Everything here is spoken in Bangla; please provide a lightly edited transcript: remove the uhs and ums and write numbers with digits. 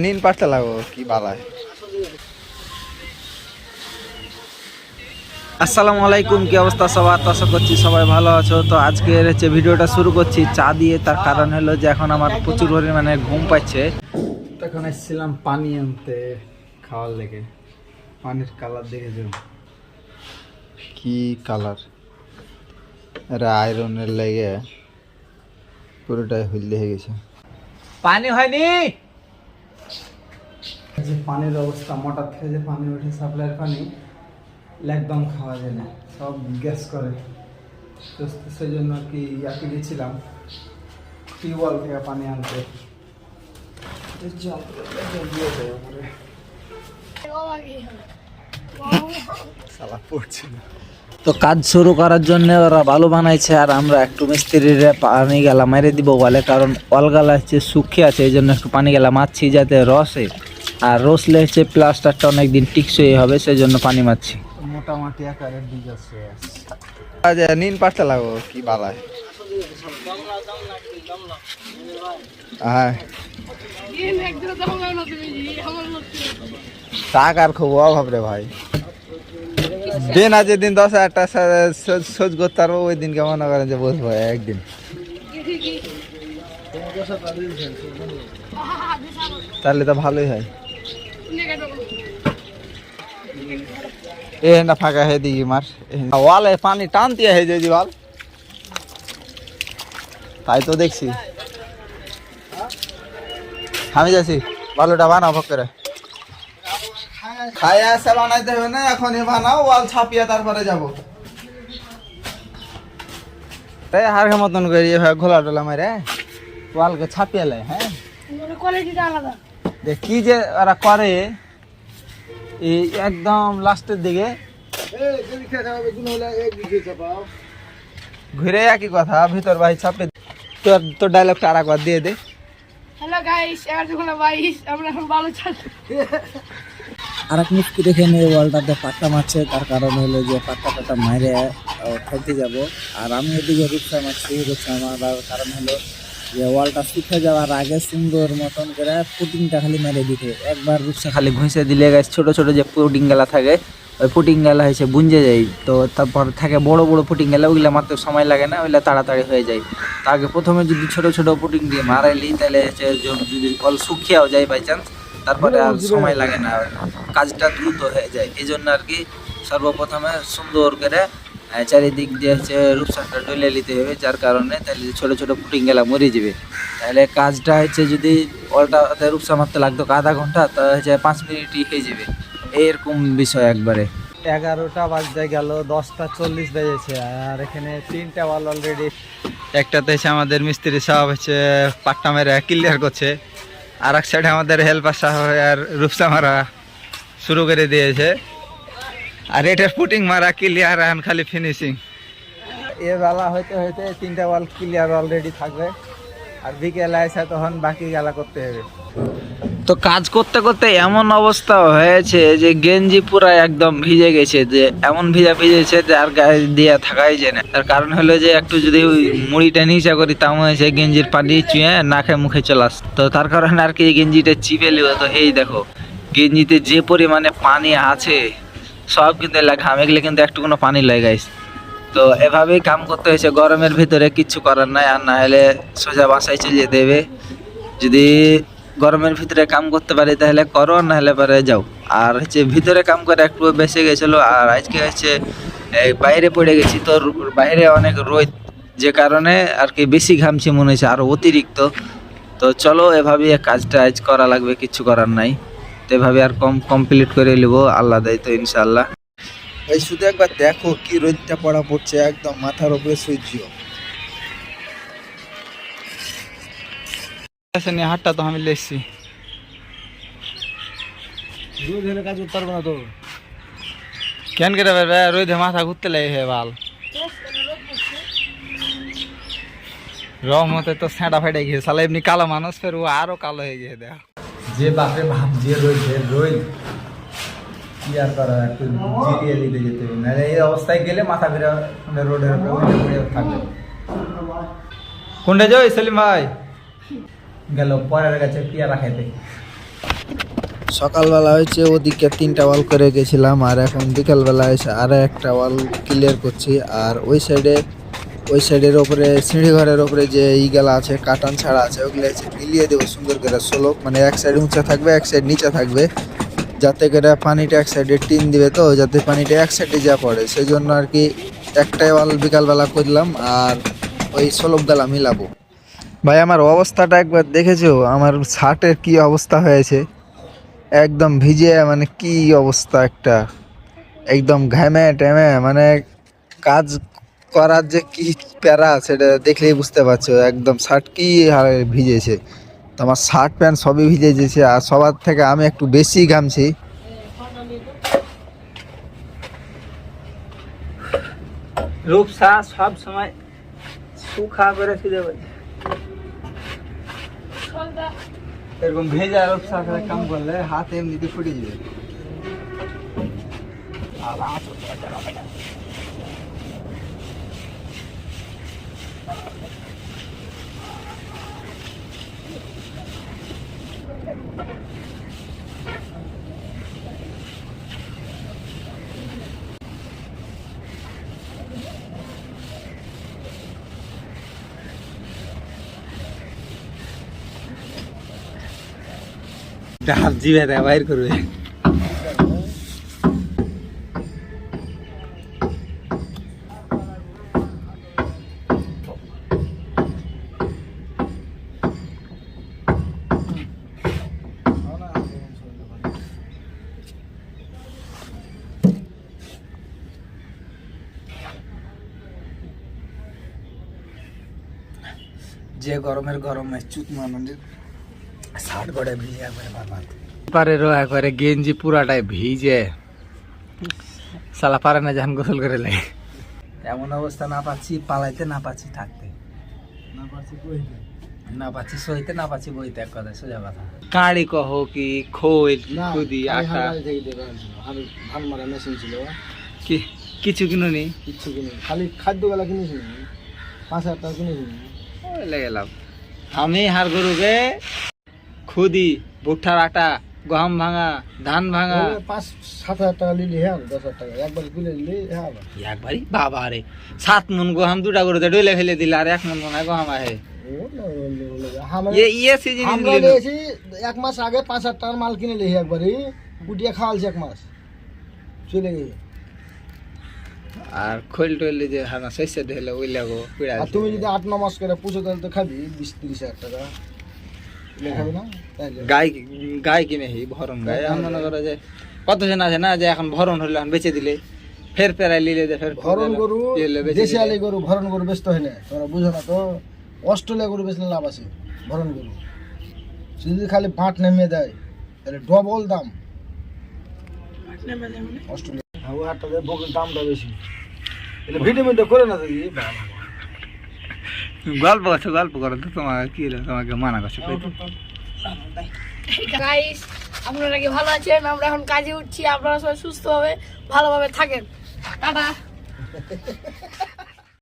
নীল পাঁচটা লাগবো কি বালায়। আসসালামু আলাইকুম, কি অবস্থা সবার? আশা করছি সবাই ভালো আছো। তো আজকের হচ্ছে ভিডিওটা শুরু করছি চা দিয়ে। তার কারণ হলো যে এখন আমার প্রচুর পরিমাণে ঘুম পাচ্ছে। তখন এসেছিলাম পানি আনতে খাওয়ার লেগে। পানির কালার দেখেছো কি কালার, এটা আয়রনের লেগে পুরোটাই হলদে হয়ে গেছে। পানি হয়নি, যে পানির অবস্থা মোটর থেকে যে পানি ওঠে সাপ্লাইয়ের পানি একদম খাওয়া যায় না, সব গ্যাস করে। তো সেই জন্য আর কি ইয়াকে গেছিলাম টিউবওয়েল থেকে পানি আনতে। তো কাজ শুরু করার জন্য ওরা বালু বানাইছে, আর আমরা একটু মিস্ত্রিরে পানি গেলা মেরে দিব বলে, কারণ অলগালা হচ্ছে শুকিয়ে আছে, এই জন্য একটু পানি গেলা মারছি যাতে রসে, আর রসলে হচ্ছে প্লাস্টারটা অনেকদিন টিকসই হবে, সেই জন্য পানি মারছি। মোটামুটি আকারের দিক আছে। নীল পাঁচটা লাগবো কি বালায়। হ্যাঁ টাকার খুব অভাব রে ভাই। দিন আজ দিন 10,000 টাকা সোজ করতে পারবো, ওই দিন কেমন করেন যে বসবো একদিন। তাহলে তো ভালোই হয়। এ না ফাঁকা হয়ে দিই মার ওয়ালে পানি টান দিয়ে হয়ে যায় বল, তাই তো দেখছি। আমি যাচ্ছি বালুটা বানাও ভক করে খাইয়া এসে বানাইতে হবে না, এখনই বানাও, ওয়াল ছাপিয়ে তারপরে যাবো। তাই হারকে মতন করে ঘোলা টোলা মারে ওয়ালকে ছাপিয়ে লাই। হ্যাঁ দেখ কি যে ওরা করে এই একদম লাস্টের দিকে ঘুরে একই কথা, ভিতর বাহির ছাপে। তোর ডায়লগটা আর একবার দিয়ে দে। হ্যালো গাইস, 11:22 আমরা এখন বালু ছাড়ছি। আর এক মিস্ত্রি এখানে ওয়ালটাতে পাট্টা মারছে, তার কারণ হলো যে পাট্টা মারে খেলতে যাব। আর আমি এদিকে রূপসা মারছি। রূপসা মারার কারণ হলো যে ওয়ালটা শুকিয়ে যাওয়ার আগে সুন্দর মতন করে পুটিংটা খালি মেরে দিতে। একবার রূপসা খালি ঘুষে দিলে গাছ ছোট ছোট যে পুটিং গেলা থাকে, ওই পুটিং গেলা হয়েছে বুঞ্জে যায়। তো তারপর থাকে বড় বড় পুটিং গেলা, ওইগুলা মারতে সময় লাগে না, ওইগুলা তাড়াতাড়ি হয়ে যায়। তা আগে প্রথমে যদি ছোট ছোট পুটিং দিয়ে মারাইলি, তাহলে যদি বল শুকিয়েও যায় বাই চান্স, তারপরে আর সময় লাগে না, কাজটা দ্রুত হয়ে যায়। এই জন্য আর কি সর্বপ্রথমে সুন্দর করে চারিদিক দিয়ে হচ্ছে রূপসানটা ডলে নিতে হবে, যার কারণে তাহলে ছোট ছোট পুটিং গেলা মরে যাবে। তাহলে কাজটা হচ্ছে যদি ওলটাতে রূপসা মারতে লাগতো আধা ঘন্টা, তা হচ্ছে 5 মিনিটই হয়ে যাবে, এরকম বিষয় একবারে। 11টা বাজতে গেল, 10:40 বেজেছে, আর এখানে 3টা ওয়াল অলরেডি। একটাতে এসে আমাদের মিস্ত্রি সাহেব হচ্ছে পাট্টা মেরে ক্লিয়ার করছে, আর এক সাইডে আমাদের হেল্পার সাহেব আর রূপসা মারা শুরু করে দিয়েছে, আর এটার পুটিং মারা ক্লিয়ার, এখন খালি ফিনিশিং। এ বেলা হইতে হইতে 3টা ওয়াল ক্লিয়ার অলরেডি থাকবে, আর বিকেলে এসে তখন বাকি গেলা করতে হবে। তো কাজ করতে করতে এমন অবস্থা হয়েছে যে গেঞ্জি পুরো একদম ভিজে গেছে, যে এমন ভিজেছে যে আর গায়ে দিয়ে থাকাই যায় না। তার কারণ হলো যে একটু যদি মুড়িটা নিচা করি, তাও হয়েছে গেঞ্জির পানি চুয়ে নাকে মুখে চলে আস। তো তার কারণে আর কি গেঞ্জিটা চিপে লিব। তো এই দেখো গেঞ্জিতে যে পরিমাণে পানি আছে, সব কিন্তু ঘামে গেলে কিন্তু একটু কোনো পানি লাগাইস। তো এভাবেই কাম করতে হয়েছে গরমের ভিতরে, কিচ্ছু করার নাই। আর না হলে সোজা বাসায় চলে যেতে হবে। যদি গরমের ভিতরে কাম করতে পারি তাহলে করো, না হলে পরে যাও। আর হচ্ছে ভিতরে কাম করে একটু বেঁচে গেছিলো, আর আজকে হচ্ছে বাইরে পড়ে গেছি। তো বাইরে অনেক রোদ, যে কারণে আর কি বেশি ঘামছি মনে হয়েছে আরো অতিরিক্ত। তো চলো এভাবেই কাজটা আজ করা লাগবে, কিচ্ছু করার নাই। তো এভাবে আর কমপ্লিট করে নেবো, আল্লাহ দেয় তো ইনশাল্লাহ। এই শুধু একবার দেখো কি রোদটা পড়া পড়ছে, একদম মাথার উপরে সূর্য। হাটটা তো আমি লেসছি, কাজ করতে পারবো না তো কেন করে পারবে, রোদে মাথা ঘুরতে লাগে হে বাল। রহমতে তো সেটা ফেটে গিয়ে সালা এমনি কালো মানুষ, ফের ও আরো কালো হয়ে গিয়ে দেখ। যে বাপরে ভাব যে রোদ কি আর করা, একটু জিরিয়ে নিতে যেতে হবে, নাহলে এই অবস্থায় গেলে মাথা ঘুরে রোডের উপরে থাকবে। কোনটা যাই সেলিম ভাই? গেল পরের গাছে পেয়ারা খাইতে। সকালবেলা হয়েছে ওদিকে 3টা ওয়াল করে গেছিলাম, আর এখন বিকালবেলা এসে আরো একটা ওয়াল ক্লিয়ার করছি। আর ওই সাইডের ওপরে সিঁড়ি ঘরের ওপরে যে ইগুলা আছে কাটান ছাড়া আছে ওগুলো এসে মিলিয়ে দেবো সুন্দর করে সোলক, মানে এক সাইড উঁচা থাকবে এক সাইড নিচে থাকবে, যাতে করে পানিটা এক সাইডে টিন দিবে, তো যাতে পানিটা এক সাইডে যা পড়ে সেই জন্য আর কি একটাই ওয়াল বিকালবেলা করলাম আর ওই সোলক গালা মিলাবো। ভাই আমার অবস্থাটা একবার দেখেছো, আমার শার্টের কি অবস্থা হয়েছে, একদম ভিজে, মানে কি অবস্থা একটা, একদম ঘামে টেমে, মানে কাজ করার যে কি প্যারা সেটা দেখলেই বুঝতে পারছো, একদম শার্ট কি হারে ভিজেছে। তো আমার শার্ট প্যান্ট সবই ভিজে গেছে, আর সবার থেকে আমি একটু বেশি ঘামছি। রূপসা সব সময় সুখা করে ফিরে পাই, এরকম ভেজা রূপসা করে কাম করলে হাত এমনিতে ফুটে যাবে। ডাব জিভে দেয় বাইর করবে। যে গরমে চুত মানুষের শার্ট গড়ে ভিজে একবারে বারবার। পারেরও একবারে গেঞ্জি পুরাটাই ভিজে, সালা পারে না যখন গোসল করে লাগে। এমন অবস্থা, না পাচ্ছি পালাইতে, না পাচ্ছি থাকতে, না পাচ্ছি সইতে, না পাচ্ছি বইতে, এক কথা সোজা কথা। কাঁড়ি কহ কি খোল খুদি আটা ধান মারা মেশিন ছিল, কি কিছু কিনুনি, কিচ্ছু কিনে খালি খাদ্য গেলা কিনেছি, 5,000 টাকা কিনেছি। গেলাম আমি হার গরুকে খুদি ভুট্টার আটা গম ভাঙা ধান ভাঙা 5-7,000 টাকা নিলি, হ্যাঁ 10,000 টাকা একবার তুলে নিলি, হ্যাঁ একবারই বাবা রে 7 মন গম 2টা গরুতে ডইলে ফেলে দিলে, আর 1 মন মনে হয় গম আহে। এক মাস আগে 5,000 টাকার মাল কিনে লিহি, একবারই কুটিয়ে খাওয়ালছি, 1 মাস চলে গেছে। আর খোল টোল যে হানা শস্য ঢেলে ওই লাগো পিড়া। আর তুমি যদি 8-9 মাস করে পুষো তাহলে তো খাবি 20-30,000 টাকা খাবি না। গাই কিনে হি ভরণ গাই, মনে করা যায় কত জন আছে না যে এখন ভরণ হইলে বেচে দিলে ফের পেরাই লিলে যে ফের ভরণ গরু, দেশিয়ালি গরু ভরণ গরু বেচতে হয় না, তোমরা বুঝো না তো। অস্ট্রেলিয়া গরু বেচলে লাভ আছে, ভরণ গরু যদি খালি পাট নেমে দেয় তাহলে ডবল দাম। অস্ট্রেলিয়া হাটটা বকুল দামটা বেশি, ভিটামিনটা করে না দেখি। গল্প করো তো, তোমাকে কি তোমাকে মানা করছে। গাইস আপনারা কি ভালো আছেন? আমরা এখন কাজে উঠছি, আপনারা সবাই সুস্থভাবে ভালোভাবে থাকেন, টাটা।